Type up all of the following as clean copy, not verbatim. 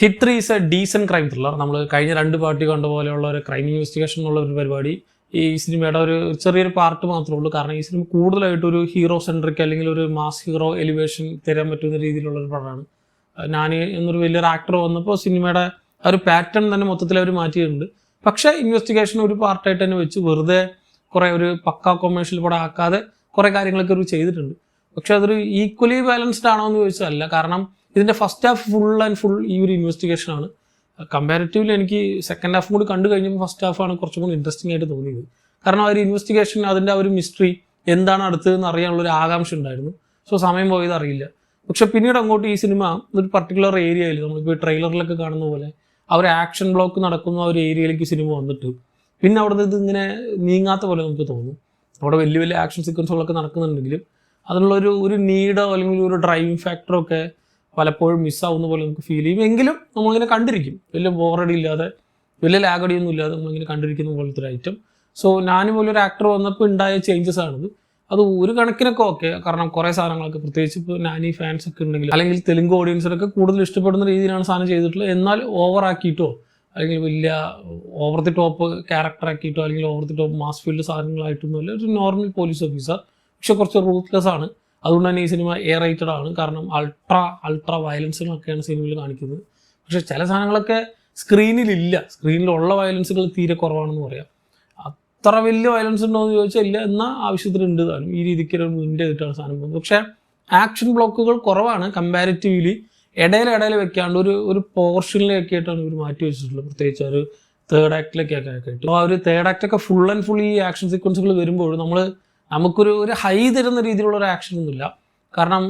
Hit 3 is A decent crime thriller. നമ്മൾ കഴിഞ്ഞ 2 party കണ്ട പോലെയുള്ള ഒരു ക്രൈം ഇൻവെസ്റ്റിഗേഷൻ എന്നുള്ള ഒരു പരിപാടി ഈ സിനിമയുടെ ഒരു ചെറിയൊരു പാർട്ട് മാത്രമേ ഉള്ളൂ. കാരണം ഈ സിനിമ കൂടുതലായിട്ട് ഒരു ഹീറോ സെൻട്രിക് അല്ലെങ്കിൽ ഒരു മാസ് ഹീറോ എലിവേഷൻ തരാൻ പറ്റുന്ന രീതിയിലുള്ള ഒരു പടമാണ്. ഞാൻ എന്നൊരു വലിയൊരു ആക്ടർ വന്നപ്പോൾ സിനിമയുടെ ആ ഒരു പാറ്റേൺ തന്നെ മൊത്തത്തിൽ അവർ മാറ്റിയിട്ടുണ്ട്. പക്ഷേ ഇൻവെസ്റ്റിഗേഷൻ ഒരു പാർട്ടായിട്ട് തന്നെ വെച്ച് വെറുതെ കുറേ ഒരു പക്കാ കൊമേഴ്ഷ്യൽ പടം ആക്കാതെ കുറേ കാര്യങ്ങളൊക്കെ ഒരു ചെയ്തിട്ടുണ്ട്. പക്ഷെ അതൊരു ഈക്വലി ബാലൻസ്ഡ് ആണോ എന്ന് ചോദിച്ചാൽ, കാരണം ഇതിൻ്റെ first half full and full ഈ ഒരു ഇൻവെസ്റ്റിഗേഷൻ ആണ്. കമ്പാരിറ്റീവ്ലി എനിക്ക് സെക്കൻഡ് ഹാഫ് കൂടി കണ്ടു കഴിഞ്ഞപ്പോൾ ഫസ്റ്റ് ഹാഫാണ് കുറച്ചും കൂടി ഇൻട്രസ്റ്റിംഗ് ആയിട്ട് തോന്നിയത്. കാരണം ആ ഒരു ഇൻവെസ്റ്റിഗേഷൻ അതിൻ്റെ ആ ഒരു മിസ്റ്ററി എന്താണ് അടുത്തതെന്ന് അറിയാനുള്ളൊരു ആകാംക്ഷ ഉണ്ടായിരുന്നു. സോ സമയം പോയത് അറിയില്ല. പക്ഷെ പിന്നീട് അങ്ങോട്ട് ഈ സിനിമ ഒരു പർട്ടിക്കുലർ ഏരിയയിൽ നമ്മളിപ്പോൾ ട്രെയിലറിലൊക്കെ കാണുന്ന പോലെ ആ ഒരു ആക്ഷൻ ബ്ലോക്ക് നടക്കുന്ന ആ ഒരു ഏരിയയിലേക്ക് സിനിമ വന്നിട്ട് പിന്നെ അവിടെ നിന്ന് ഇതിങ്ങനെ നീങ്ങാത്ത പോലെ നമുക്ക് തോന്നും. അവിടെ വലിയ വലിയ ആക്ഷൻ സീക്വൻസുകളൊക്കെ നടക്കുന്നുണ്ടെങ്കിലും അതിനുള്ളൊരു നീഡോ അല്ലെങ്കിൽ ഒരു ഡ്രൈവിംഗ് ഫാക്ടറോ ഒക്കെ പലപ്പോഴും മിസ്സാവുന്ന പോലെ നമുക്ക് ഫീൽ ചെയ്യും. എങ്കിലും നമ്മളിങ്ങനെ കണ്ടിരിക്കും, വലിയ ബോറടി ഇല്ലാതെ വലിയ ലാഗടിയൊന്നും ഇല്ലാതെ നമ്മളിങ്ങനെ കണ്ടിരിക്കുന്ന പോലത്തെ ഒരു ഐറ്റം. സോ ഞാനും പോലൊരു ആക്ടർ വന്നപ്പോൾ ഉണ്ടായ ചേഞ്ചസ് ആണിത്. അത് ഒരു കണക്കിനൊക്കെ ഓക്കെ, കാരണം കുറേ സാധനങ്ങളൊക്കെ പ്രത്യേകിച്ച് ഇപ്പോൾ നാനി ഫാൻസ് ഒക്കെ ഉണ്ടെങ്കിൽ അല്ലെങ്കിൽ തെലുങ്ക് ഓഡിയൻസിനൊക്കെ കൂടുതൽ ഇഷ്ടപ്പെടുന്ന രീതിയിലാണ് സാധനം ചെയ്തിട്ടുള്ളത്. എന്നാൽ ഓവറാക്കിയിട്ടോ അല്ലെങ്കിൽ വലിയ ഓവർ ദി ടോപ്പ് ക്യാരക്ടർ ആക്കിയിട്ടോ അല്ലെങ്കിൽ over the top mass field സാധനങ്ങളായിട്ടൊന്നുമല്ല. ഒരു നോർമൽ പോലീസ് ഓഫീസർ, പക്ഷെ കുറച്ച് റൂത്ത്ലെസ് ആണ്. അതുകൊണ്ട് തന്നെ ഈ സിനിമ എ റേറ്റഡ് ആണ്. കാരണം അൾട്രാ വയലൻസുകളൊക്കെയാണ് സിനിമയിൽ കാണിക്കുന്നത്. പക്ഷെ ചില സാധനങ്ങളൊക്കെ സ്ക്രീനിലില്ല. സ്ക്രീനിലുള്ള വയലൻസുകൾ തീരെ കുറവാണെന്ന് പറയാം. അത്ര വലിയ വയലൻസ് ഉണ്ടോ എന്ന് ചോദിച്ചാൽ ഇല്ല, എന്നാൽ ആവശ്യത്തിനുണ്ട് താനും. ഈ രീതിക്ക് ഒരു മുൻപ് ചെയ്തിട്ടാണ് സാധനം പോകുന്നത്. പക്ഷേ ആക്ഷൻ ബ്ലോക്കുകൾ കുറവാണ് കമ്പാരിറ്റീവ്ലി. ഇടയിൽ വെക്കാണ്ട് ഒരു പോർഷനിലൊക്കെ ആയിട്ടാണ് ഇവർ മാറ്റി വെച്ചിട്ടുള്ളത്. പ്രത്യേകിച്ച് ഒരു തേർഡ് ആക്ടിലൊക്കെ ആയിട്ട്. അപ്പോൾ ആ ഒരു തേർഡ് ആക്ടൊക്കെ ഫുൾ ആൻഡ് ഫുൾ ഈ ആക്ഷൻ സീക്വൻസുകൾ വരുമ്പോൾ നമുക്കൊരു ഹൈ തരുന്ന രീതിയിലുള്ള ഒരു ആക്ഷൻ ഒന്നുമില്ല. കാരണം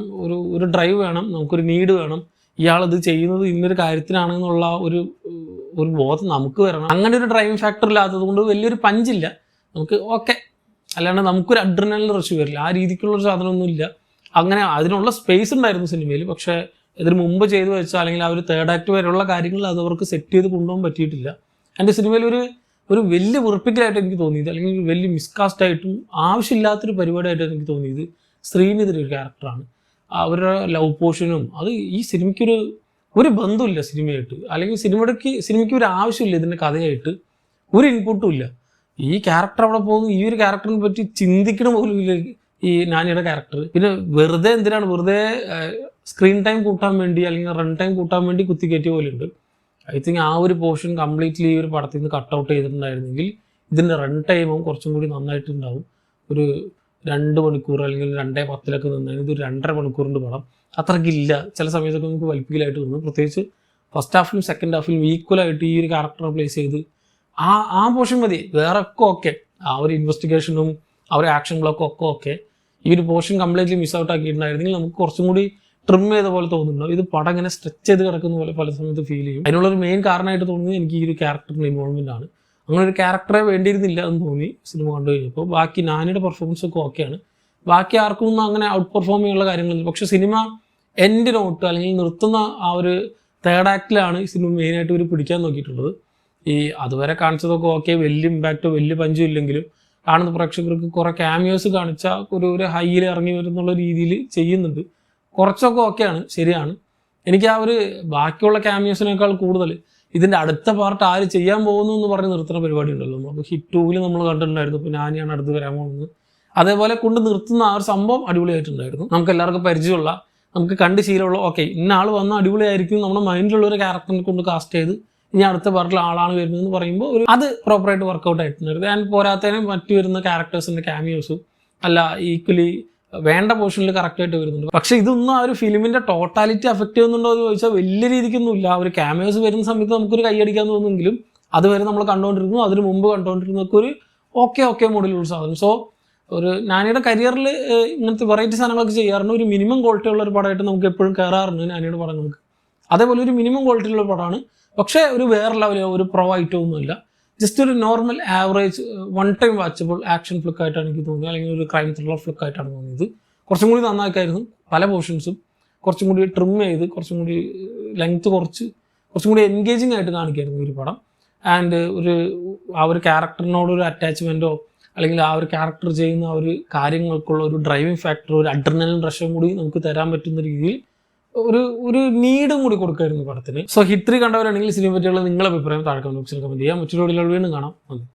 ഒരു ഡ്രൈവ് വേണം, നമുക്കൊരു നീഡ് വേണം. ഇയാളിത് ചെയ്യുന്നത് ഇന്നൊരു കാര്യത്തിനാണെന്നുള്ള ഒരു ബോധം നമുക്ക് വരണം. അങ്ങനെ ഒരു ഡ്രൈവിംഗ് ഫാക്ടർ ഇല്ലാത്തത് കൊണ്ട് വലിയൊരു പഞ്ചില്ല നമുക്ക്. ഓക്കെ, അല്ലാണ്ട് നമുക്കൊരു അഡ്രിനലിൻ റഷ് വരില്ല. ആ രീതിക്കുള്ളൊരു സാധനമൊന്നുമില്ല. അങ്ങനെ അതിനുള്ള സ്പേസ് ഉണ്ടായിരുന്നു സിനിമയിൽ. പക്ഷേ ഇതിന് മുമ്പ് ചെയ്തു വെച്ചാൽ അല്ലെങ്കിൽ ആ ഒരു തേർഡ് ആക്ട് വരെയുള്ള കാര്യങ്ങൾ അത് അവർക്ക് സെറ്റ് ചെയ്ത് കൊണ്ടുപോകാൻ പറ്റിയിട്ടില്ല. എൻ്റെ സിനിമയിൽ ഒരു വലിയ വെറുപ്പിക്കലായിട്ട് എനിക്ക് തോന്നിയത്, അല്ലെങ്കിൽ വലിയ മിസ്കാസ്റ്റ് ആയിട്ടും ആവശ്യമില്ലാത്തൊരു പരിപാടിയായിട്ട് എനിക്ക് തോന്നിയത് ശ്രീനിധിയുടെ ഒരു ക്യാരക്ടറാണ്. അവരുടെ ലവ് പോർഷനും അത് ഈ സിനിമയ്ക്കൊരു ബന്ധമില്ല സിനിമയായിട്ട്, അല്ലെങ്കിൽ സിനിമയ്ക്ക് ഒരു ആവശ്യമില്ല ഇതിൻ്റെ കഥയായിട്ട്. ഒരു ഇൻപുട്ടും ഇല്ല. ഈ ക്യാരക്ടർ അവിടെ പോകുന്നു, ഈ ഒരു ക്യാരക്ടറിനെ പറ്റി ചിന്തിക്കണ പോലും ഇല്ല ഈ നാനിയുടെ ക്യാരക്ടർ. പിന്നെ വെറുതെ സ്ക്രീൻ ടൈം കൂട്ടാൻ വേണ്ടി അല്ലെങ്കിൽ റൺ ടൈം കൂട്ടാൻ വേണ്ടി കുത്തിക്കയറ്റിയ പോലെ ഉണ്ട്. ഐ തിങ്ക് ആ ഒരു പോർഷൻ കംപ്ലീറ്റ്ലി ഈ ഒരു പടത്തിൽ നിന്ന് കട്ട് ഔട്ട് ചെയ്തിട്ടുണ്ടായിരുന്നെങ്കിൽ ഇതിൻ്റെ റൺ ടൈമും കുറച്ചും കൂടി നന്നായിട്ടുണ്ടാവും. ഒരു 2 മണിക്കൂർ അല്ലെങ്കിൽ 2:10 നിന്നാലും ഇതൊരു 2.5 മണിക്കൂറിൻ്റെ പടം അത്രയ്ക്കില്ല. ചില സമയത്തൊക്കെ നമുക്ക് വലിപ്പിക്കലായിട്ട് തോന്നും. പ്രത്യേകിച്ച് ഫസ്റ്റ് ഹാഫിലും സെക്കൻഡ് ഹാഫിലും ഈക്വലായിട്ട് ഈ ഒരു ക്യാരക്ടർ പ്ലേസ് ചെയ്ത് ആ പോർഷൻ മതി. വേറെ ഒക്കെ ഓക്കെ, ആ ഒരു ഇൻവെസ്റ്റിഗേഷനും ആ ഒരു ആക്ഷൻ ബ്ലോക്കും ഒക്കെ ഓക്കെ. ഈ ഒരു പോർഷൻ കംപ്ലീറ്റ്ലി മിസ് ഔട്ട് ആക്കിയിട്ടുണ്ടായിരുന്നെങ്കിൽ നമുക്ക് കുറച്ചും കൂടി ട്രിം ചെയ്ത പോലെ തോന്നുന്നുണ്ടോ. ഇത് പടം ഇങ്ങനെ സ്ട്രെച്ച് ചെയ്ത് കിടക്കുന്ന പോലെ പല സമയത്ത് ഫീൽ ചെയ്യും. അതിനുള്ളൊരു മെയിൻ കാരണമായിട്ട് തോന്നുന്നത് എനിക്ക് ഈ ഒരു ക്യാരക്ടറിൻ്റെ ഇൻവോൾവ്മെൻ്റ് ആണ്. അങ്ങനെ ഒരു ക്യാരക്ടറെ വേണ്ടിയിരുന്നില്ല എന്ന് തോന്നി സിനിമ കണ്ടു കഴിഞ്ഞപ്പോൾ. ബാക്കി നാനിയുടെ പെർഫോമൻസ് ഒക്കെ ഓക്കെയാണ്. ബാക്കി ആർക്കും ഒന്നും അങ്ങനെ ഔട്ട് പെർഫോം ചെയ്യാനുള്ള കാര്യങ്ങളില്ല. പക്ഷെ സിനിമ എൻഡ് നോട്ട് അല്ലെങ്കിൽ നിർത്തുന്ന ആ ഒരു തേർഡ് ആക്ടിലാണ് ഈ സിനിമ മെയിനായിട്ട് ഇവർ പിടിക്കാൻ നോക്കിയിട്ടുള്ളത്. ഈ അതുവരെ കാണിച്ചതൊക്കെ ഓക്കെ, വലിയ ഇമ്പാക്റ്റോ വലിയ പഞ്ചും ഇല്ലെങ്കിലും കാണുന്ന പ്രേക്ഷകർക്ക് കുറേ ക്യാമിയോസ് കാണിച്ച ഒരു ഹൈയിൽ ഇറങ്ങി വരുന്നുള്ള രീതിയിൽ ചെയ്യുന്നുണ്ട്. കുറച്ചൊക്കെ ഓക്കെയാണ്, ശരിയാണ്. എനിക്ക് ആ ഒരു ബാക്കിയുള്ള ക്യാമിയോസിനേക്കാൾ കൂടുതൽ ഇതിൻ്റെ അടുത്ത പാർട്ട് ആര് ചെയ്യാൻ പോകുന്നു എന്ന് പറഞ്ഞ് നിർത്തുന്ന പരിപാടി ഉണ്ടല്ലോ. നമുക്ക് ഹിറ്റ് 2-ൽ നമ്മൾ കണ്ടിട്ടുണ്ടായിരുന്നു. ഇപ്പോൾ ഞാനാണ് അടുത്ത് വരാൻ പോകുന്നത്. അതേപോലെ കൊണ്ട് നിർത്തുന്ന ആ ഒരു സംഭവം അടിപൊളിയായിട്ടുണ്ടായിരുന്നു. നമുക്ക് എല്ലാവർക്കും പരിചയമുള്ള, നമുക്ക് കണ്ട് ശീലമുള്ള, ഓക്കെ ഇന്ന ആൾ വന്ന അടിപൊളിയായിരിക്കും നമ്മുടെ മൈൻഡിലുള്ള ഒരു ക്യാരക്ടറിനെ കൊണ്ട് കാസ്റ്റ് ചെയ്ത് ഇനി അടുത്ത പാർട്ടിൽ ആളാണ് വരുന്നതെന്ന് പറയുമ്പോൾ അത് പ്രോപ്പറായിട്ട് വർക്കൗട്ട് ആയിട്ടുണ്ടായിരുന്നു. ആൻഡ് പോരാത്തതിന് മറ്റു വരുന്ന ക്യാരക്ടേഴ്സിൻ്റെ ക്യാമിയോസും അല്ല ഈക്വലി വേണ്ട പോർഷനിൽ കറക്റ്റായിട്ട് വരുന്നുണ്ട്. പക്ഷെ ഇതൊന്നും ആ ഒരു ഫിലിമിൻ്റെ ടോട്ടാലിറ്റി അഫക്റ്റ് ചെയ്യുന്നുണ്ടോ എന്ന് ചോദിച്ചാൽ വലിയ രീതിക്കൊന്നും ഇല്ല. ആ ഒരു ക്യാമിയോസ് വരുന്ന സമയത്ത് നമുക്കൊരു കൈയടിക്കാൻ തോന്നുമെങ്കിലും അതുവരെ നമ്മൾ കണ്ടുകൊണ്ടിരുന്നു, അതിന് മുമ്പ് കണ്ടുകൊണ്ടിരുന്നൊക്കെ ഒരു ഓക്കെ മോഡലുള്ള സാധനം. സോ ഒരു നാനിയുടെ കരിയറിൽ ഇങ്ങനത്തെ വെറൈറ്റി സാധനങ്ങളൊക്കെ ചെയ്യാറുണ്ട്. ഒരു മിനിമം ക്വാളിറ്റി ഉള്ള ഒരു പടമായിട്ട് നമുക്ക് എപ്പോഴും കയറാറുണ്ട് നാനിയുടെ പടങ്ങൾക്ക്. അതേപോലെ ഒരു മിനിമം ക്വാളിറ്റി ഉള്ള പടമാണ്. പക്ഷേ ഒരു വേറെ ലെവലോ ഒരു പ്രോ ഐറ്റോ ഒന്നുമില്ല. ജസ്റ്റ് ഒരു normal average 1 time watchable action ഫ്ലിക്കായിട്ടാണ് എനിക്ക് തോന്നിയത്, അല്ലെങ്കിൽ ഒരു ക്രൈം ത്രില്ലർ ഫ്ലിക്കായിട്ടാണ് തോന്നിയത്. കുറച്ചും കൂടി നന്നാക്കായിരുന്നു. പല പോർഷൻസും കുറച്ചും കൂടി ട്രിം ചെയ്ത് കുറച്ചും കൂടി ലെങ്ത്ത് കുറച്ചും കൂടി എൻഗേജിങ് ആയിട്ട് കാണിക്കായിരുന്നു ഒരു പടം. ആൻഡ് ആ ഒരു ക്യാരക്ടറിനോടൊരു അറ്റാച്ച്മെൻറ്റോ അല്ലെങ്കിൽ ആ ഒരു ക്യാരക്ടർ ചെയ്യുന്ന ആ ഒരു കാര്യങ്ങൾക്കുള്ള ഒരു ഡ്രൈവിംഗ് ഫാക്ടർ, ഒരു അഡ്രിനലിൻ റഷും കൂടി നമുക്ക് തരാൻ പറ്റുന്ന രീതിയിൽ ഒരു നീഡും കൂടി കൊടുക്കായിരുന്നു പടത്തിന്. സോ ഹിറ്റ് 3 കണ്ടവരാണെങ്കിൽ സിനിമ പറ്റിയുള്ള നിങ്ങളുടെ അഭിപ്രായം താഴെ കമന്റ് ബോക്സിൽ കമന്റ് ചെയ്യാം. മറ്റൊരു വീഡിയോയിൽ വീണ്ടും കാണാം.